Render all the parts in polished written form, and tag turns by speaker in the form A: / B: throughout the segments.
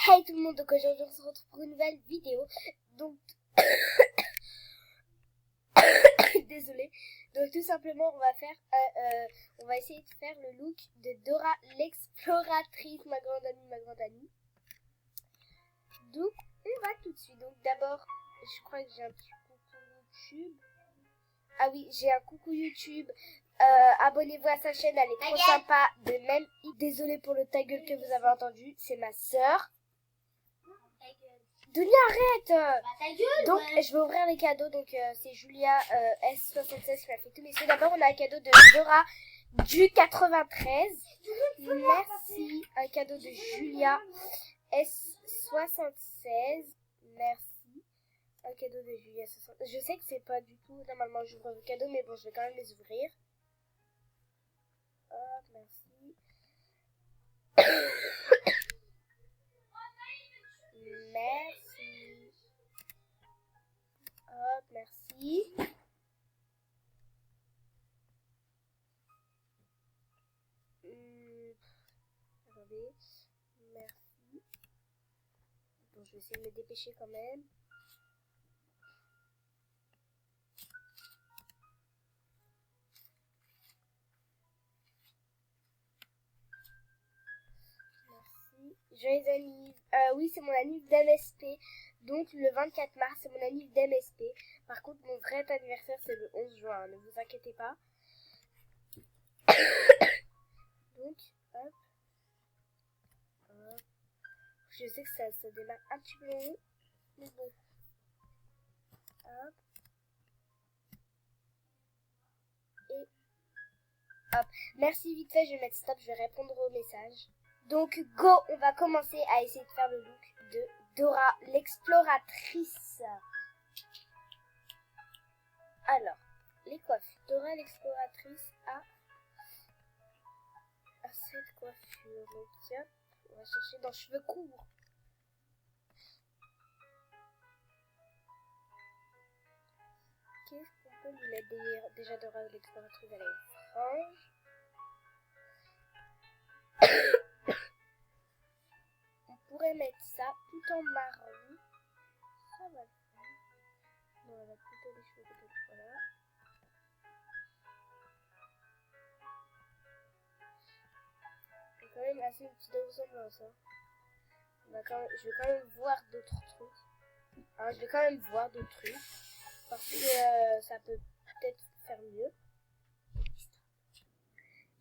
A: Hey tout le monde, donc aujourd'hui on se retrouve pour une nouvelle vidéo. Donc désolée. Donc tout simplement on va essayer de faire le look de Dora l'exploratrice, ma grande amie. Donc on va tout de suite. Donc d'abord, je crois que j'ai un petit coucou YouTube. Ah oui, j'ai un coucou YouTube. Abonnez-vous à sa chaîne, elle est trop sympa. De même, désolée pour le ta gueule que vous avez entendu, c'est ma sœur. Dunia, arrête! Donc, je vais ouvrir les cadeaux. Donc, c'est Julia S76 qui m'a fait tous mes sous. D'abord, on a un cadeau de Dora du 93. Merci. Un cadeau de Julia S76. Merci. Un cadeau de Julia S76. Je sais que c'est pas du tout. Normalement, j'ouvre vos cadeaux, mais bon, je vais quand même les ouvrir. Hop, merci. Merci. Hop, merci. Attendez. Merci. Bon, je vais essayer de me dépêcher quand même. Merci. Joyeux anniv. Oui, c'est mon anniv d'MSP. Donc, le 24 mars, c'est mon anniv d'MSP. Par contre, mon vrai anniversaire, c'est le 11 juin. Ne vous inquiétez pas. Donc, hop. Hop. Je sais que ça démarre un petit peu long. Mais bon. Hop. Et hop. Merci, vite fait, je vais mettre stop. Je vais répondre au message. Donc, go, on va commencer à essayer de faire le look de Dora l'exploratrice. Alors, les coiffures. Dora l'exploratrice a cette coiffure. Donc, tiens, on va chercher dans cheveux courts. Qu'est-ce qu'on peut lui mettre déjà Dora l'exploratrice, elle a une frange. On pourrait mettre ça tout en marron. Ça va le faire. Non, elle a plutôt les cheveux peut-être. Voilà. C'est quand même assez une petite ressemblance. Hein. Je vais quand même voir d'autres trucs. Alors, je vais quand même voir d'autres trucs. Parce que ça peut peut-être faire mieux.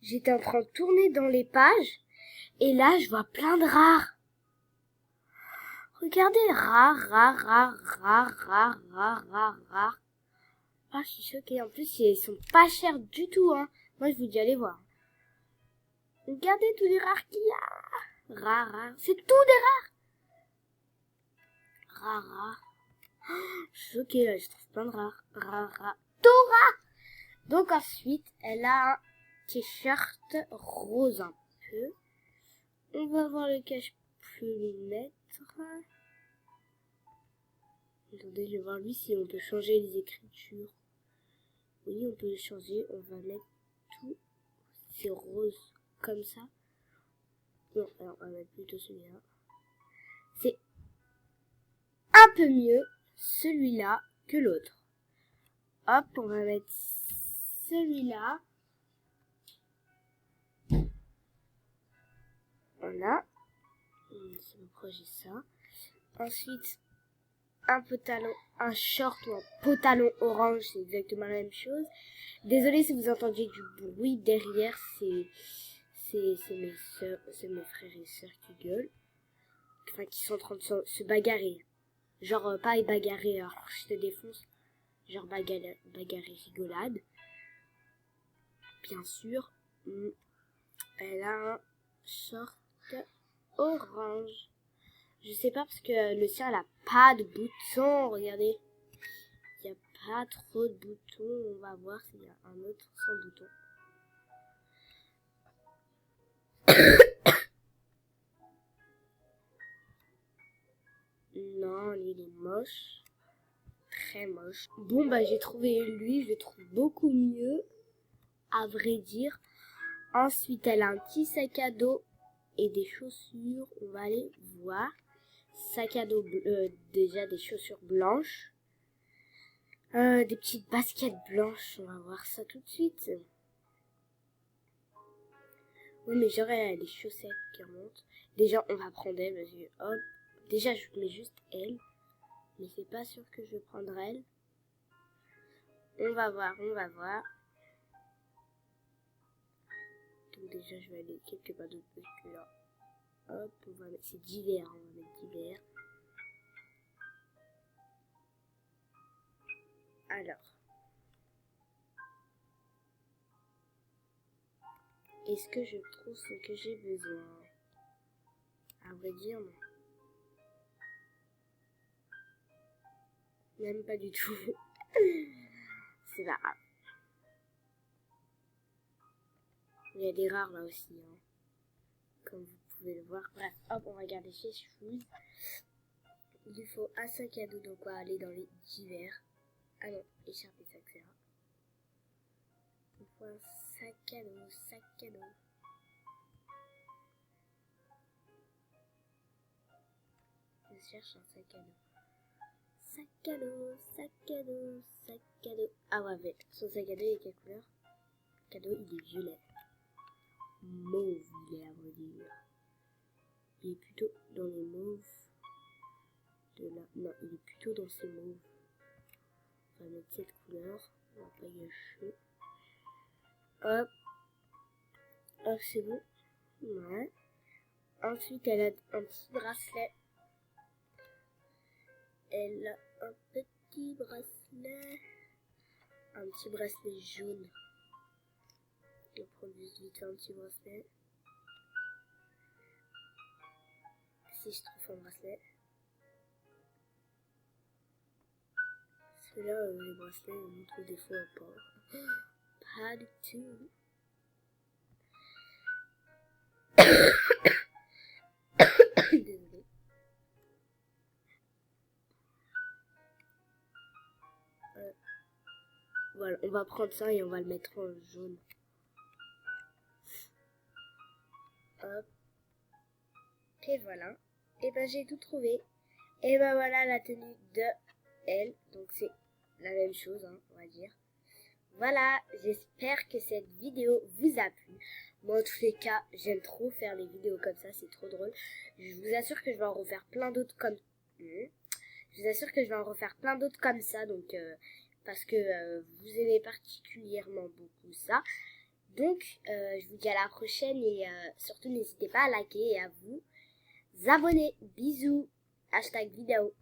A: J'étais en train de tourner dans les pages. Et là, je vois plein de rares. Regardez, rares. Ah, je suis choquée. En plus, ils sont pas chers du tout, hein. Moi, je vous dis, allez voir. Regardez tous les rares qu'il y a. Rares. C'est tout des rares. Rares. Oh, je suis choquée, là. Je trouve plein de rares. Rares. Dora! Donc, ensuite, elle a un t-shirt rose un peu. On va voir lequel je peux lui mettre. Attendez, je vais voir lui si on peut changer les écritures. Oui, on peut les changer. On va mettre tout. C'est rose comme ça. Non, alors on va mettre plutôt celui-là. C'est un peu mieux celui-là que l'autre. Hop, on va mettre celui-là. Voilà. C'est le projet ça. Ensuite, un short ou un pantalon orange, c'est exactement la même chose. Désolée si vous entendez du bruit derrière, c'est mes frères et sœurs qui gueulent. Enfin, qui sont en train de se bagarrer. Genre, pas bagarrer, alors je te défonce. Genre bagarrer rigolade. Bien sûr. Elle a un short orange. Je sais pas parce que le sien, elle a pas de boutons. Regardez. Il n'y a pas trop de boutons. On va voir s'il y a un autre sans bouton. Non, il est moche. Très moche. Bon, bah j'ai trouvé lui, je le trouve beaucoup mieux. à vrai dire. Ensuite, elle a un petit sac à dos et des chaussures. On va aller voir. Sac à dos, déjà des chaussures blanches. Des petites baskets blanches. On va voir ça tout de suite. Oui, mais genre, elle a des chaussettes qui remontent. Déjà, on va prendre elle, parce que, hop. Déjà, je mets juste elle. Mais c'est pas sûr que je vais prendre elle. On va voir. Donc déjà, je vais aller quelque part d'autre parce que là, hop, on va mettre, c'est d'hiver, on va mettre d'hiver. Alors, est-ce que je trouve ce que j'ai besoin? À vrai dire, non. Même pas du tout. C'est pas grave. Il y a des rares là aussi, hein. Comme vous pouvez le voir. Bref, hop, on va regarder chez Shoes. Il lui faut un sac à dos, donc on va aller dans les divers. Ah non, écharpe et sac, c'est là. Il faut un sac à dos. Je cherche un sac à dos. Sac à dos. Ah ouais, mais son sac à dos, il est quelle couleur? Le cadeau, il est violet. Mauve, il est à vrai dire. Il est plutôt dans les mauves. De là. Non, il est plutôt dans ces mauves. On va mettre cette couleur. On va pas gâcher. Hop. Hop, c'est bon. Ouais. Ensuite, elle a un petit bracelet. Elle a un petit bracelet. Un petit bracelet jaune. Je vais prendre juste vite fait un petit bracelet. Si je trouve un bracelet. Parce que là, les bracelets, on trouve des fois pas. Pas du tout. Désolée. Voilà, on va prendre ça et on va le mettre en jaune. Hop. Et voilà. Et ben j'ai tout trouvé. Et ben voilà la tenue de elle. Donc c'est la même chose, hein, on va dire. Voilà, j'espère que cette vidéo vous a plu. Moi, en tous les cas, j'aime trop faire les vidéos comme ça, c'est trop drôle. Je vous assure que je vais en refaire plein d'autres comme... Je vous assure que je vais en refaire plein d'autres comme ça, donc parce que vous aimez particulièrement beaucoup ça. Donc, je vous dis à la prochaine et surtout n'hésitez pas à liker et à vous abonner. Bisous. #vidéo.